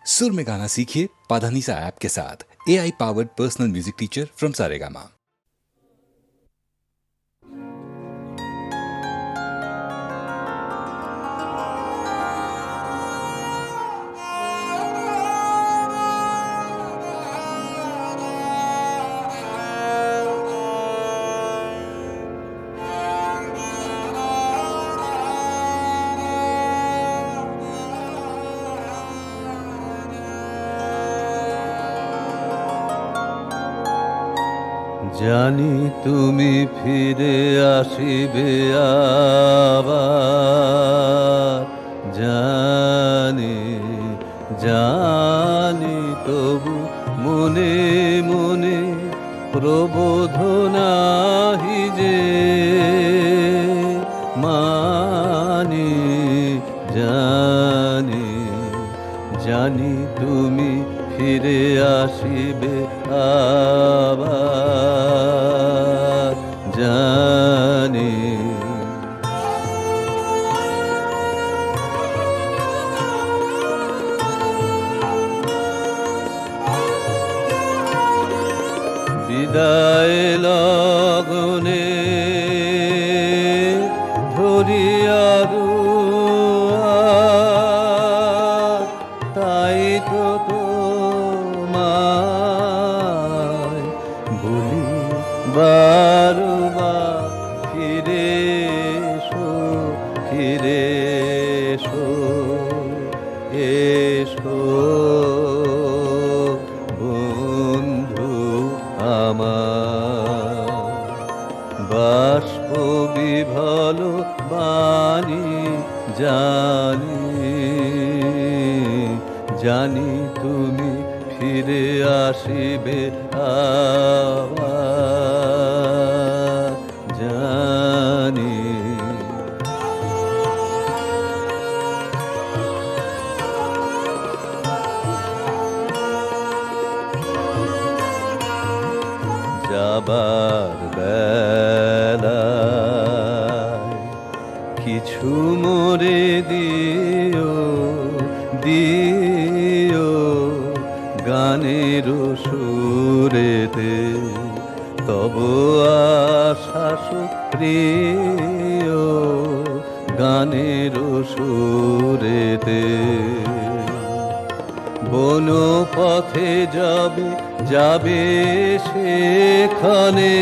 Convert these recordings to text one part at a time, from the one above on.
सुर में गाना सीखिए पाधानीसा ऐप के साथ। AI powered personal music teacher from Saregama. জানি তুমি ফিরে আসিবে আবার, জানি জানি তবু মনে মনে প্রবোধ নাহি যে মানি, জানি জানি তুমি ফিরে আসিবে আবার, জানি বিদায় লগনে ধরিয়া তাই তো তোমায় বলি বারবার, ফিরে এসো, ফিরে এসো, এসো বন্ধু আমার। বাষ্প বিভল বাণী জানি, জানি তুমি ফিরে আসিবে আবার, জানি যাবার বেলায় কিছু মোরে দিও, দিও গানের সুরেতে, তব আশাস প্রিয় গানের সুরেতে। বন পথে যাবে যাবে সেখানে,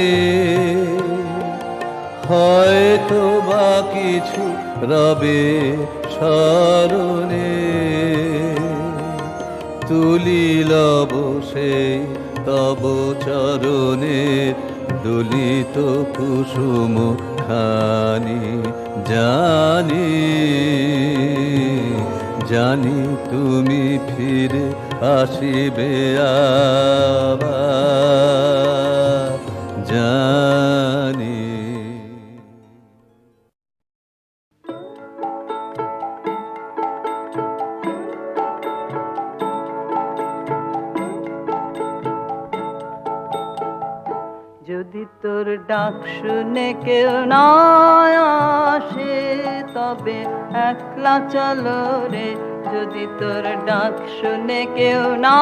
হয়তো বা কিছু রবে স্মরণে, তুলিল বসে তব চরণে দলিত কুসুম খানি, জানি জানি তুমি ফিরে আসিবে আবার, জানি যদি তোর ডাক শুনে কেউ না আসে তবে একলা চলো রে, যদি তোর ডাক শুনে কেউ না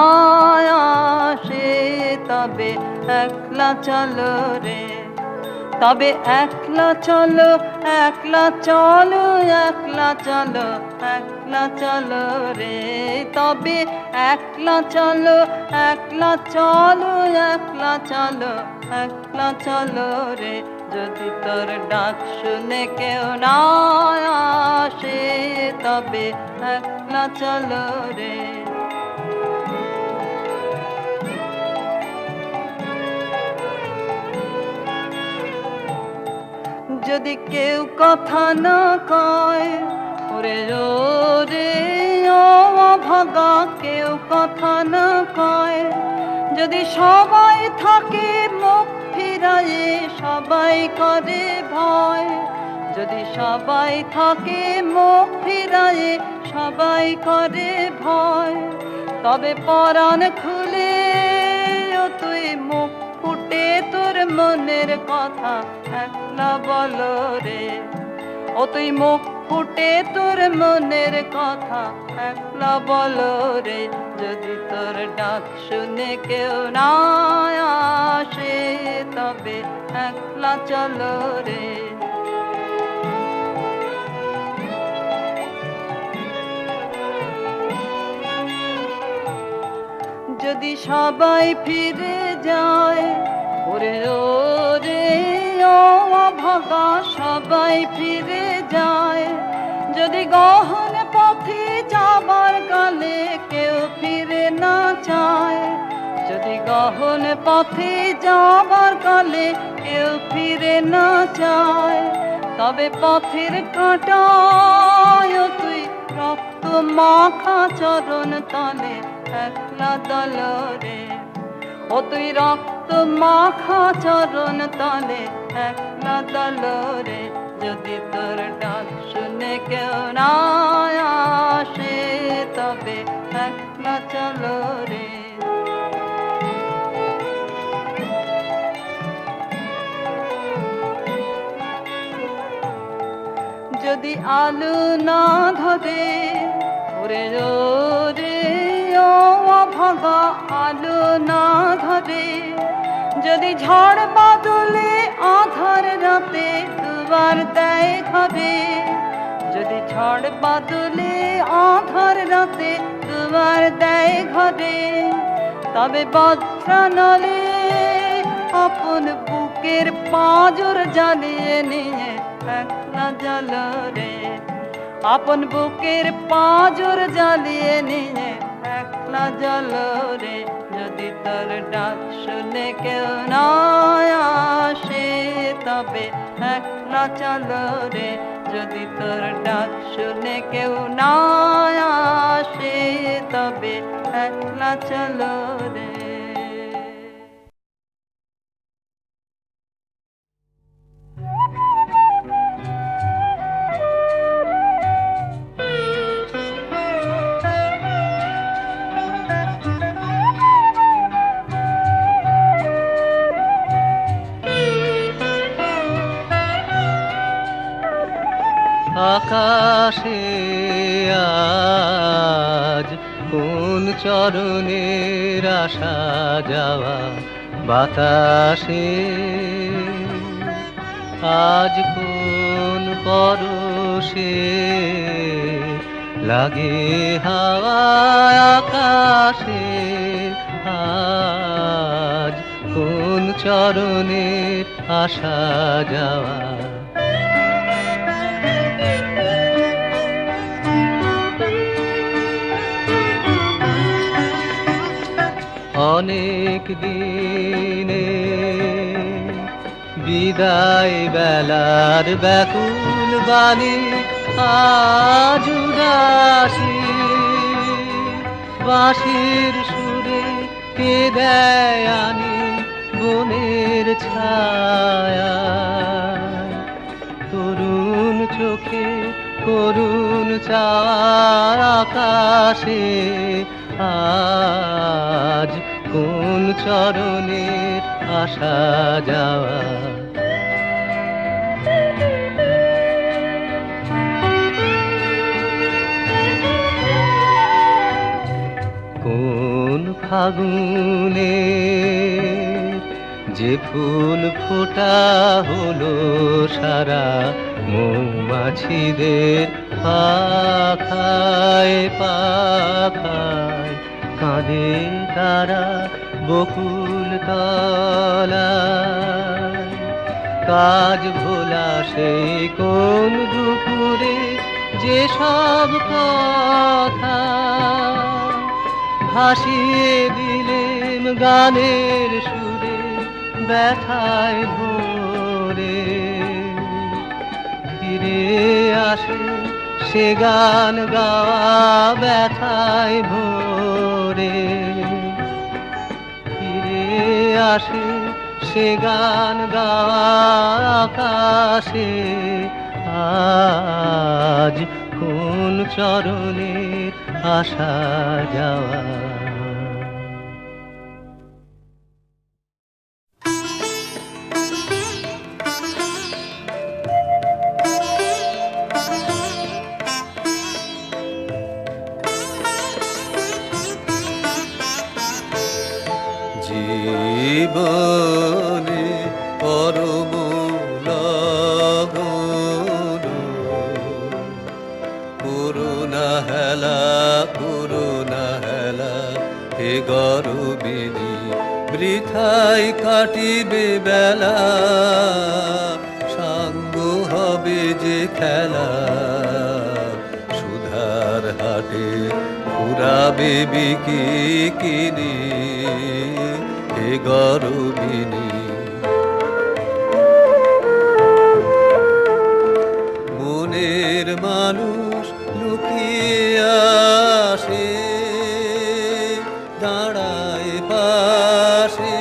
আসে তবে একলা চলো রে, তবে একলা চলো, একলা চলো, একলা চলো, একলা চলো রে, তবে একলা চলো, একলা চলো, একলা চলো, একলা চলো রে, যদি তোর ডাক শুনে কেউ না আসে তবে একলা চলো রে। যদি কেউ কথা না কয়, ওরে রে ও ভাগা, কেউ কথা না কয়, যদি সবাই থাকে মুখ ফিরায়ে সবাই করে ভয়, যদি সবাই থাকে মুখ ফিরায়ে সবাই করে ভয়, তবে পরাণ খুলে ও তুই মুখ ফুটে তোর মনের কথা একলা বলো রে, ও তুই মুখ ফুটে তোর মনের কথা একলা একলা বলো রে যদি তোর ডাক শুনে কেউ না আসে তবে একলা চলো রে যদি সবাই ফিরে যায় ওরে ওরে ও অভাগা সবাই ফিরে যায় যদি গহন পথে যাবার কালে কেউ ফিরে না চায় যদি গহন পথে যাবার কালে কেউ ফিরে না চায় তবে পথের কাঁটায় তুই রক্ত মাখা চরণ তলে একলা দলরে ও তুই রক্ত মাখা চরণ তলে একলা দলরে যদি তোর ডাক শুনে কেউ না আসে তবে একলা চলো রে যদি আলো না ধরে ওরে রে ও অভাগা আলো না ধরে যদি ঝড় বাদলে আধার রাতে দুবার দেয় ঘরে যদি ঝড় বাদলে আধার রাতে দুবার দেয় ঘরে তবে বজ্রানলে আপন বুকের পাঁজর জ্বালিয়ে নিয়ে একলা জ্বালো রে আপন বুকের পাঁজর জ্বালিয়ে নিয়ে একলা জ্বালো রে যদি তোর ডাক শুনে কেউ না আসে তবে একলা চলো রে যদি তোর ডাক শুনে কেউ না আসে তবে একলা চলো রে আকাশে আজ কোন চরণের আসা যাওয়া বাতাসে আজ কোন পরশে লাগে হাওয়া আকাশে আজ কোন চরণের আসা যাওয়া অনেক দিনে বিদায় বেলার ব্যাকুল বাণী আজ উদাসী বাঁশির সুরে কে দেয় আনি বনের ছায়া তরুণ চোখে করুণ চাওয়া আকাশে আজ কোন চরণের আসা যাওয়া কোন ফাগুনে যে ফুল ফোটা হলো সারা মৌমাছিদের পাখায় পাখায় কাঁদে তারা বকুল তলায় কাজ ভোলা সেই কোন দুপুরে যে সব কথা ভাসিয়ে দিলেন গানের সুরে ব্যথায় ভোরে ফিরে আসে সে গান গাওয়া ব্যথায় ভোরে ফিরে আসে সে গান গাওয়া আকাশে আজ কোন চরণের আসা যাওয়া জীবনে পরম লগন করুণা হেলা করুণা হেলা হে গরবিনী বৃথাই কাটিবে বেলা সাঙ্গ হবে যে খেলা সুধার হাটে ফুরাবে বিকিনি হে গরবিনী মনের মানুষ লুকিয়ে আসে দাঁড়ায় পাশে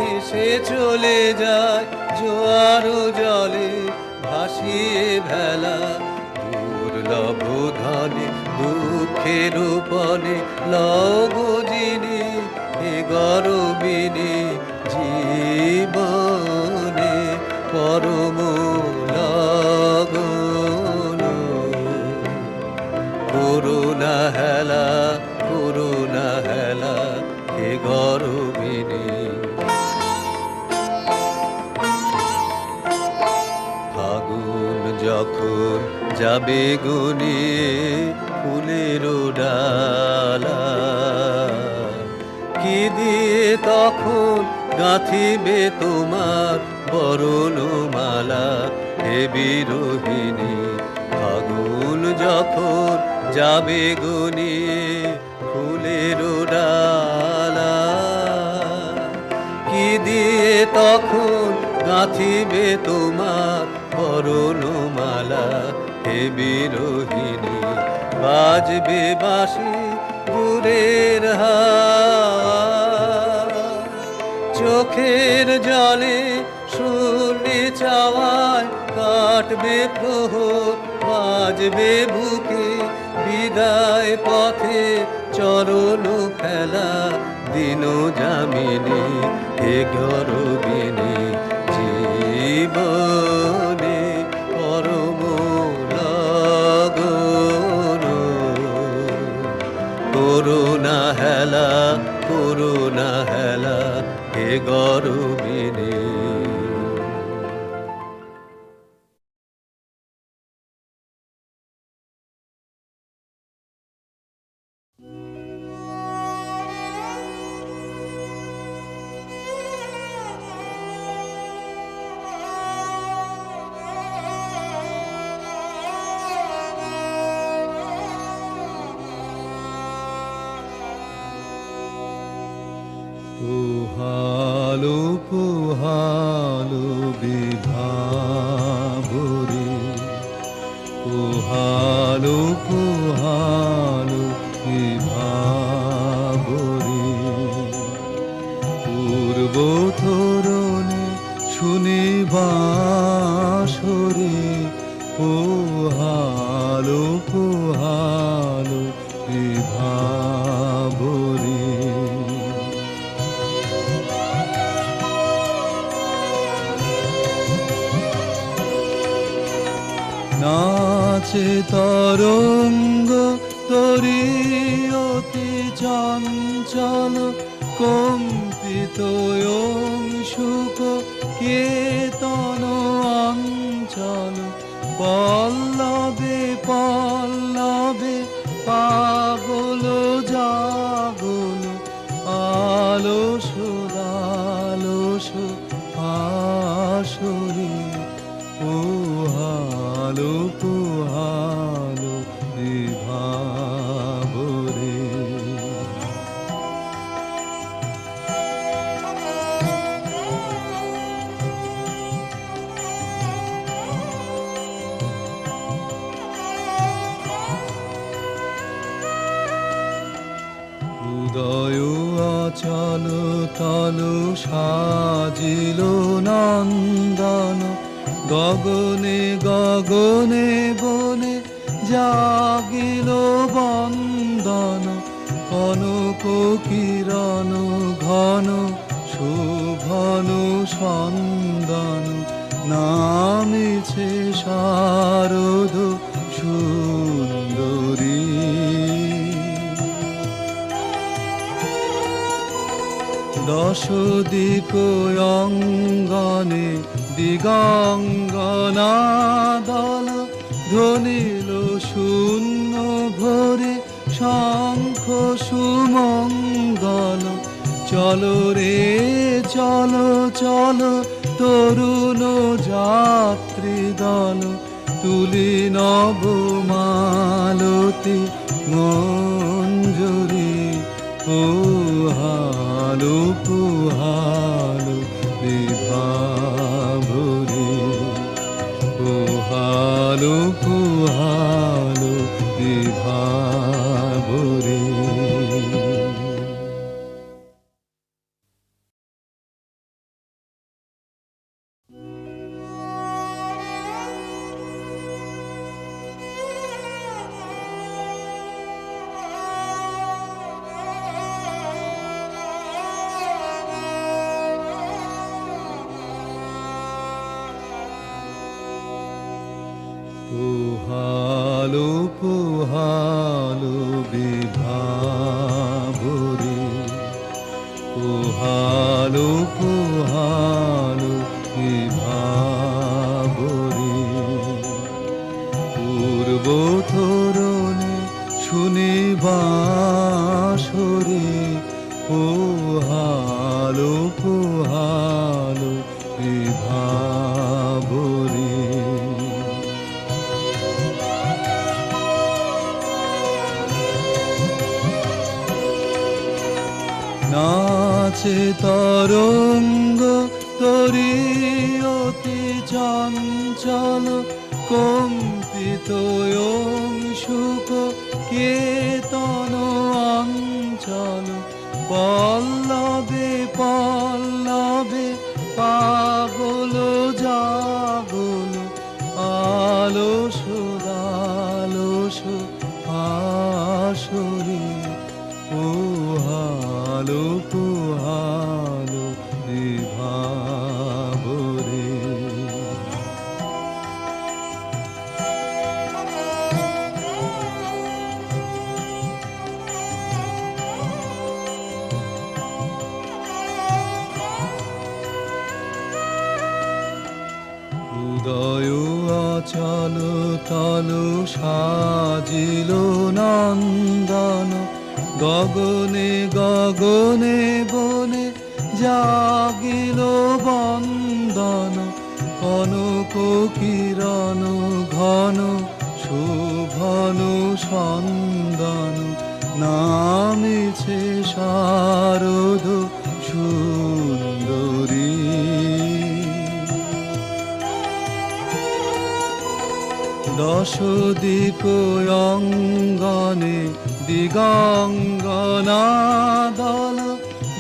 এসে চলে যায় জোয়ার জলে ভাসিয়ে ভেলা দুর্লভ ধনে দুঃখের পনে লগজিনী হে গরবিনী জীবনে পরম লগন করুণা হেলা করুণা হেলা হে গরবিনী ফাগুন যখন যাবে গুনিয়ে ফুলের ডালা কি দিয়ে তখন গাঁথিবে তোমার বরণমালা হে বিরোহিণী ফাগুন যখন যাবে গুনিয়ে ফুলের ডালা কি দিয়ে তখন গাঁথিবে তোমার বরণমালা হে বিরোহিণী বাজবে বাঁশি দূরের চোখের জলে শূন্যে চাওয়ায় কাটবে প্রহর বাজবে বুকে বিদায় পথে চরণ ফেলা দিন যামিনী হে গরবিনী জীবনে পরম লগন করুণা হেলা করুণা হেলা হে গরবিনী পোহালো পোহালো বিভাবরে পোহালো পোহালো বিভাবরে পূর্ব তোরণে শুনিবাসরে পোহালো পোহালো বিভাবরে নাচে তরঙ্গ তরি অতি চঞ্চল কম্পিত অংশুক কেতন অঞ্চল পল্লবে পল্লবে পাগল জাগল আলস আলস আসরে পোহালো পোহালো বিভাবরে উদয় অচল তল সাজিল নন্দন গগনে গগনে বনে জাগিল বন্দন কনক কিরণ ঘন শোভন সন্দন নামিছে শারদ সুর দশ দিক অঙ্গনে দিগঙ্গনা দল ধ্বনিল শূন্য ভরে শঙ্খ সুমঙ্গল। চলো রে চলো চলো তরুণ যাত্রী দল, তুলি নব মালতী মঞ্জরি। পুহালো পুহালো বিভাবরে, পুহালো পুহালো বিভাবরে। পুহালো পুহালো বিভাবরে, পুহালো পুহালো বিভাবরে। পূর্ব তোরণে শুনিবাসরে, পুহালো পুহালো বিভাবরে। নাচে তরঙ্গ তরি অতি চঞ্চল, কম্পিত অংশুক কেতন অঞ্চল। পল্লবে পল্লবে পাগল জাগল, আলস আলস আসরে। পুহালো পুহালো বিভাবরে। উদয় অচল তল সাজিল নন্দন, গগনে গগনে বনে জাগিল বন্দন। কনক কিরণ ঘন শোভন সন্দন, নামিছে শারদ সুন্দরী। দশ দিক অঙ্গনে দিগঙ্গনা দল,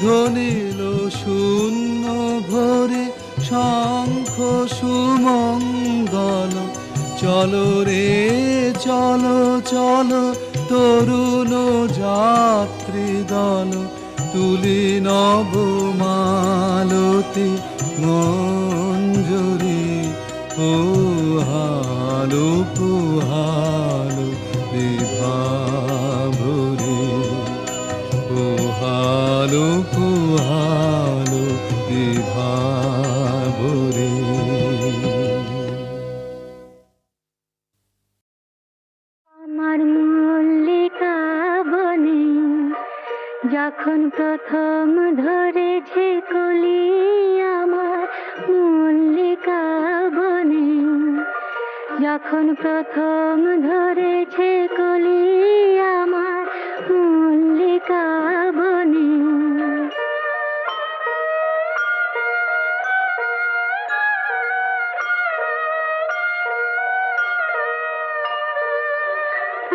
ধ্বনিল শূন্য ভরে শঙ্খ সুমঙ্গল। চলো রে চলো চলো তরুণ যাত্রী দল, তুলি নব মালতী মঞ্জরি। পুহালো পুহালো বিভাবরে, পুহালো পুহালো বিভাবরে। আমার মল্লিকা বনে যখন প্রথম ধরেছে কলি, আমার মল্লিকা বনে যখন প্রথম ধরেছে কলি, আমার মল্লিকা বনে।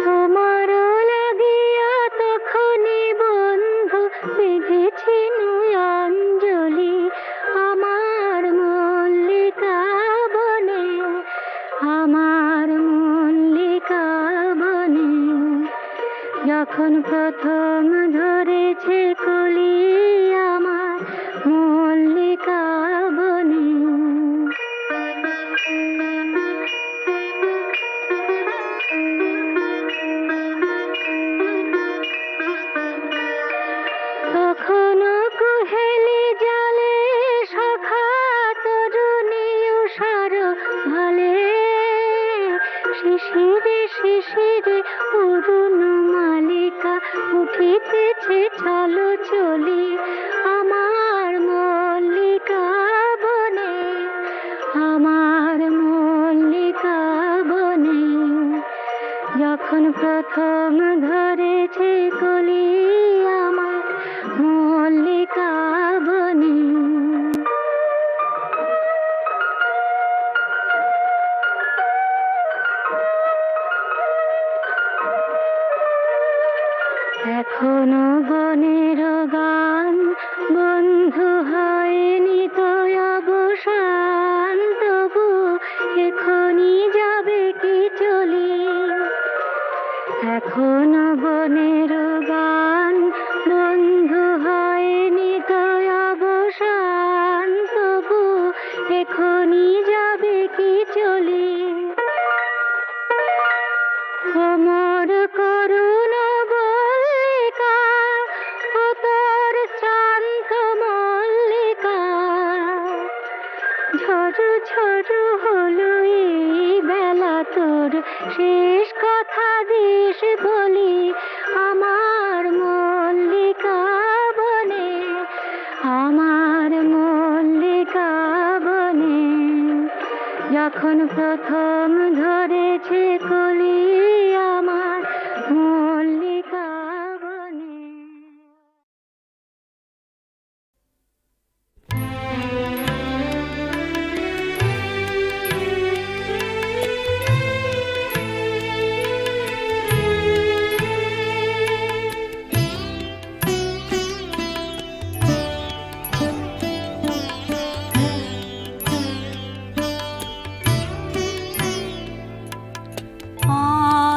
তোমার লাগিয়া তখনই বন্ধু বেঁধেছি অঞ্জলি, আমার মল্লিকা বনে, আমার মল্লিকা বনে যখন প্রথম ধরেছে কলি, আমার মল্লিকা বনে। কখনো কুহেলি শিশিরে শিশিরে অরুণ মালিকা উঠিতেছে চলো চলি আমার মল্লিকা বনে, আমার মল্লিকা বনে। যখন প্রথম ধরেছে কলি আমার মল্লিকা বনে। এখনো বনের গান বন্ধু হয়নি তো অবসান, তবু এখনই যাবে কি চলি। এখনো বনের গান বন্ধু হয়নি তো অবসান, তবু এখনই যাবে কি চলি। ভ্রমর করুণ বল্লিকা ও তোর শান্ত মল্লিকা, ঝড়ু ঝড়ু হলো এই বেলা তোর শেষ কথা দিস বলি আমার মল্লিকা বনে, আমার মল্লিকা বনে। যখন প্রথম ধরেছে কলি আমার মল্লিকা বনে। আ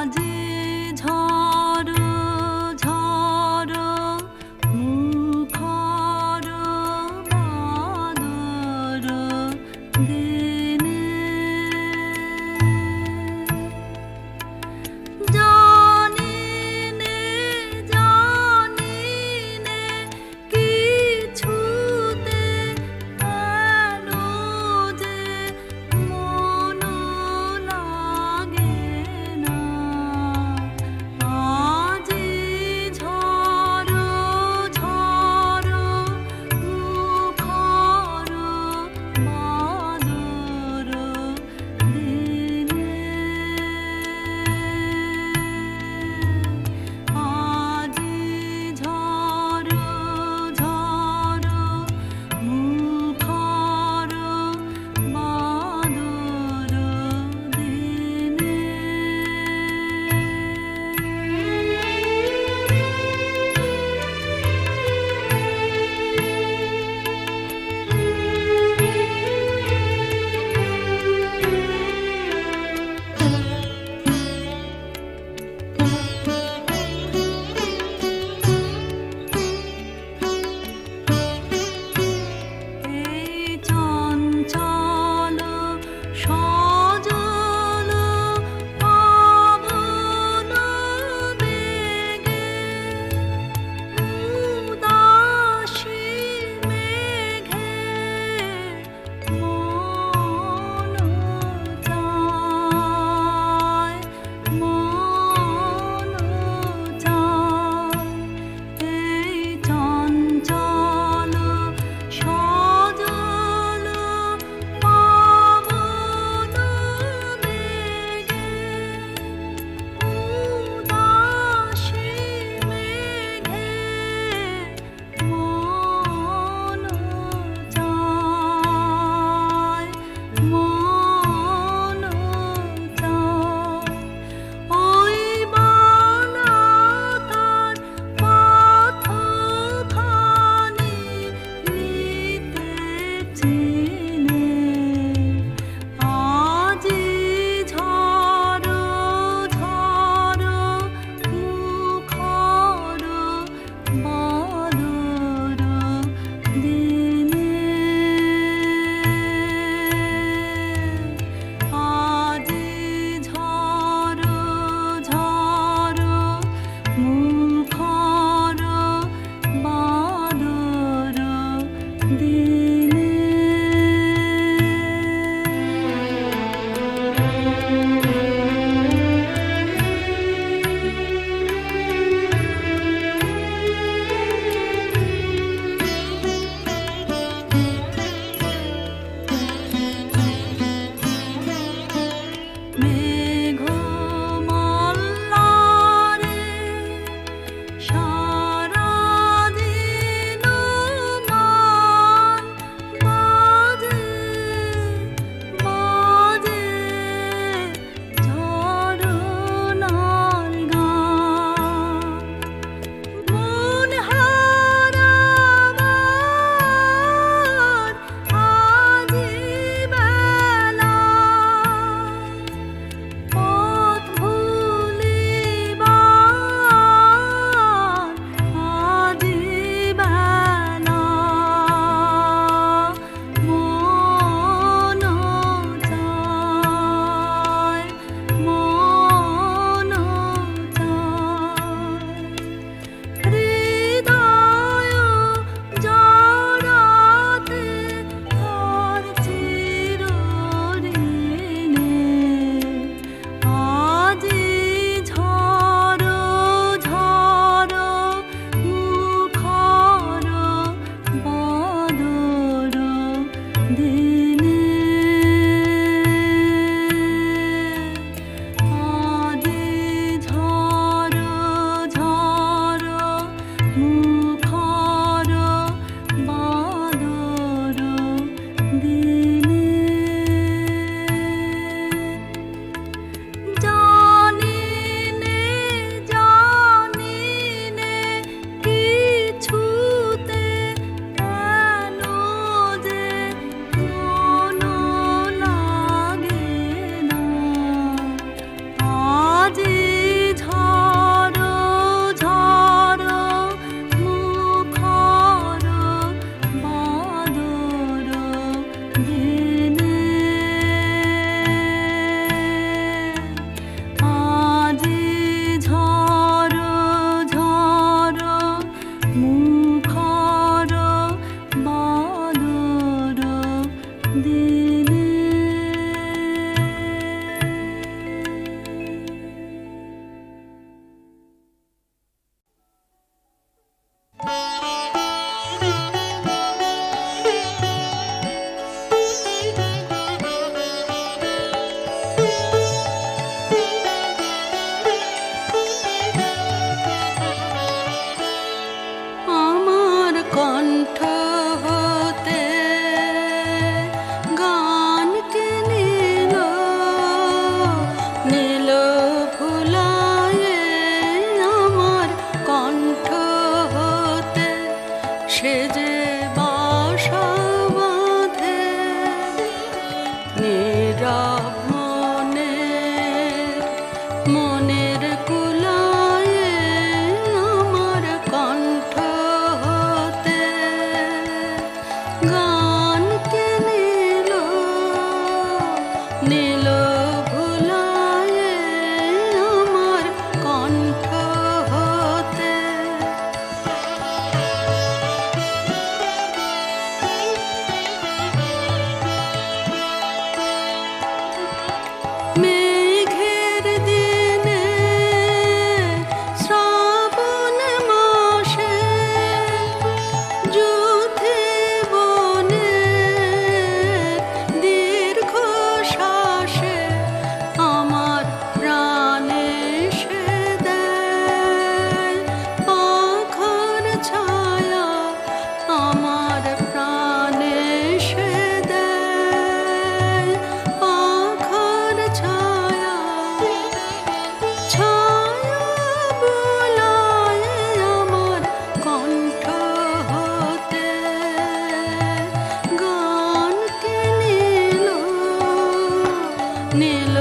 নীল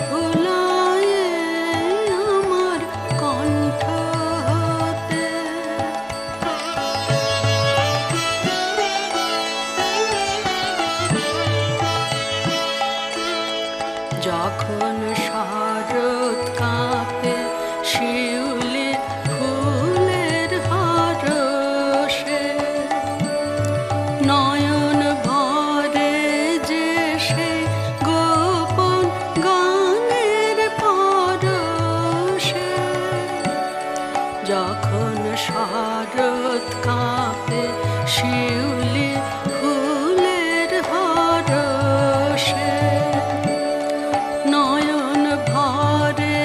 ভুলায়ে আমার কণ্ঠ হতে। যখন শরৎ কাঁপে শিউলি ফুলের হরষে, নয়ন ভরে যে সে গোপন গানের পরশে। যখন শরৎ কাঁপে শিউলি ফুলের হরষে, নয়ন ভরে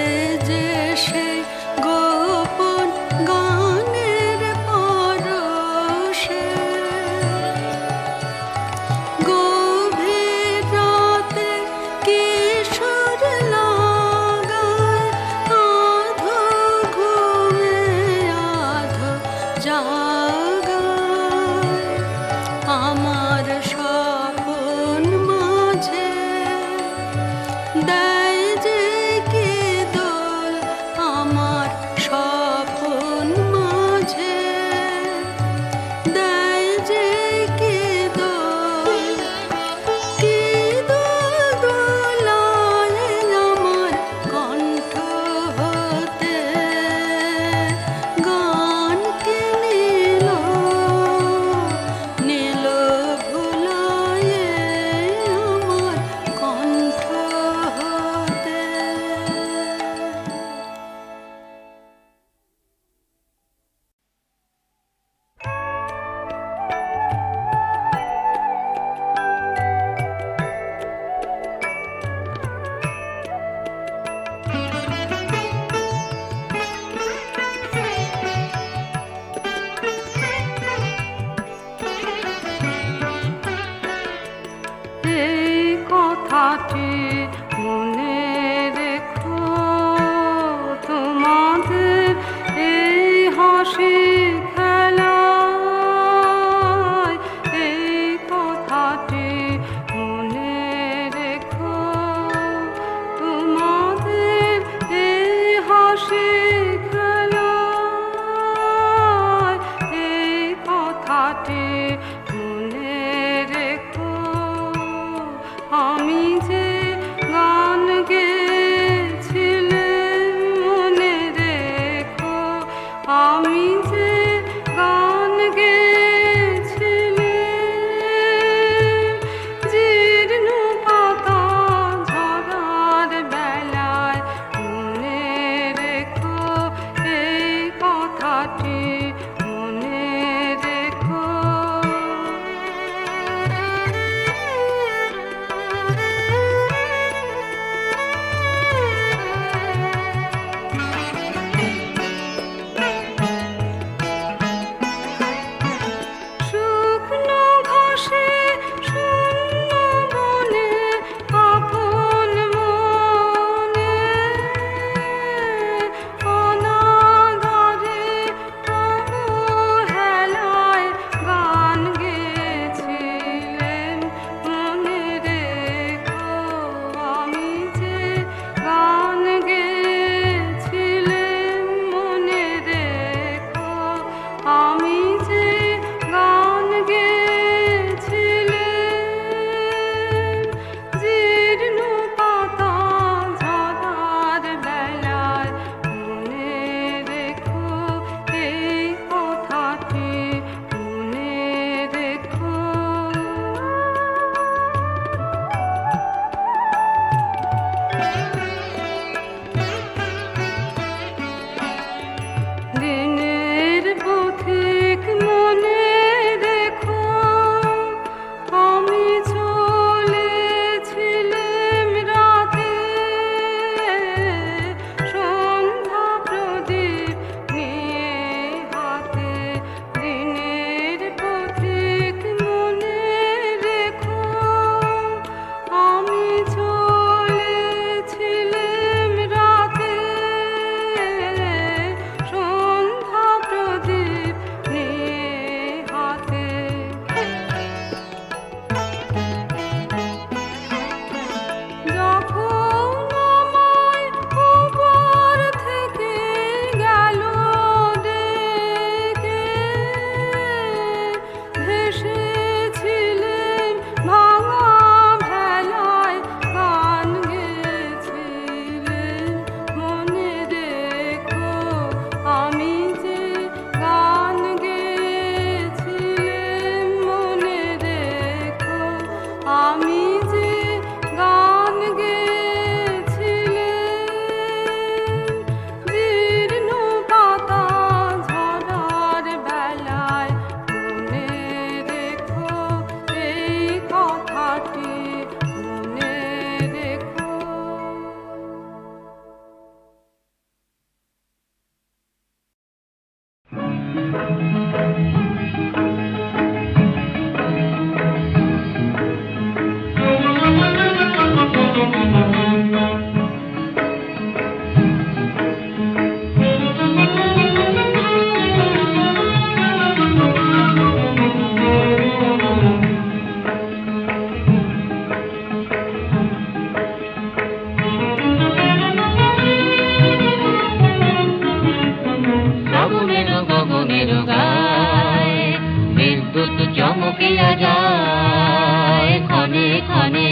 চমকিয়া যায় ক্ষণে ক্ষণে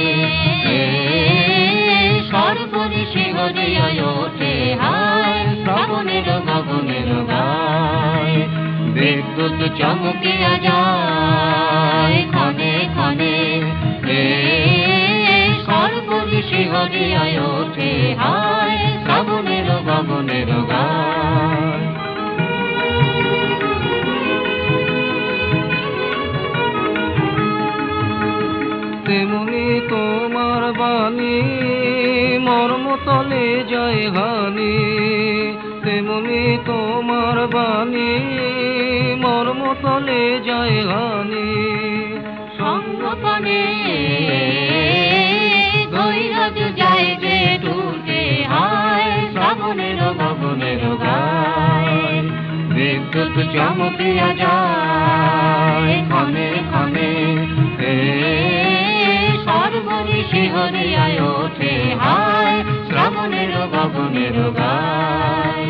সর্বরিষি হরিয়া ওঠে হায় শ্রাবণের গগনের গায় বিদ্যুৎ চমকিয়া যায় ক্ষণে ক্ষণে সর্বরিষি হরিয়া ওঠে হায় শ্রাবণের গগনের গায় তেমনি তোমার বাণী মর্ম তলে যায় হানি তেমনি তোমার বাণী মর্ম তলে যায় হানি সঙ্গপনে গৈরাজ যায় যে টুটে হায় শ্রাবণের গগনের গায় বিদ্যুৎ চমকিয়া যায় ক্ষণে ক্ষণে সর্বরিষি হরিয়া ওঠে হায় শ্রাবণের গগনের গায়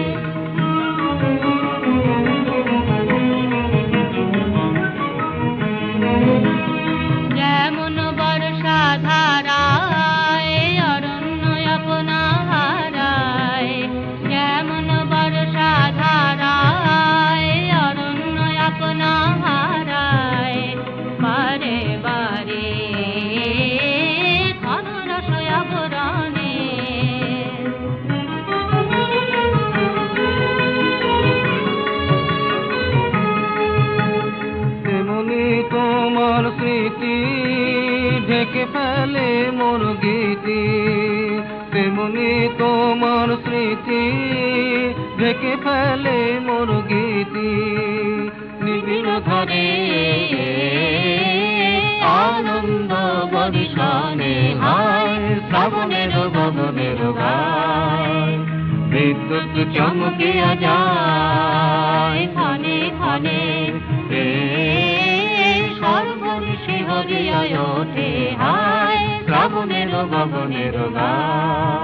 যেমন বর্ষা ধারায় অরণ্য আপনা হারায় যেমন বর্ষা ধারায় অরণ্য আপনা হারায় বারে বারে খনরস আবরণে তেমনি তোমার স্মৃতি ঢেকে ফেলে মোর গীতি তেমনি তোমার স্মৃতি ঢেকে ফেলে মোর গীতি নিবিড় ঘরে আনন্দ বর্ষণে হায় শ্রাবণের গগনের গায় বিদ্যুৎ চমকিয়া যায় ক্ষণে ক্ষণে সর্বরিষি হরিয়া ওঠে হায় শ্রাবণের গগনের গায়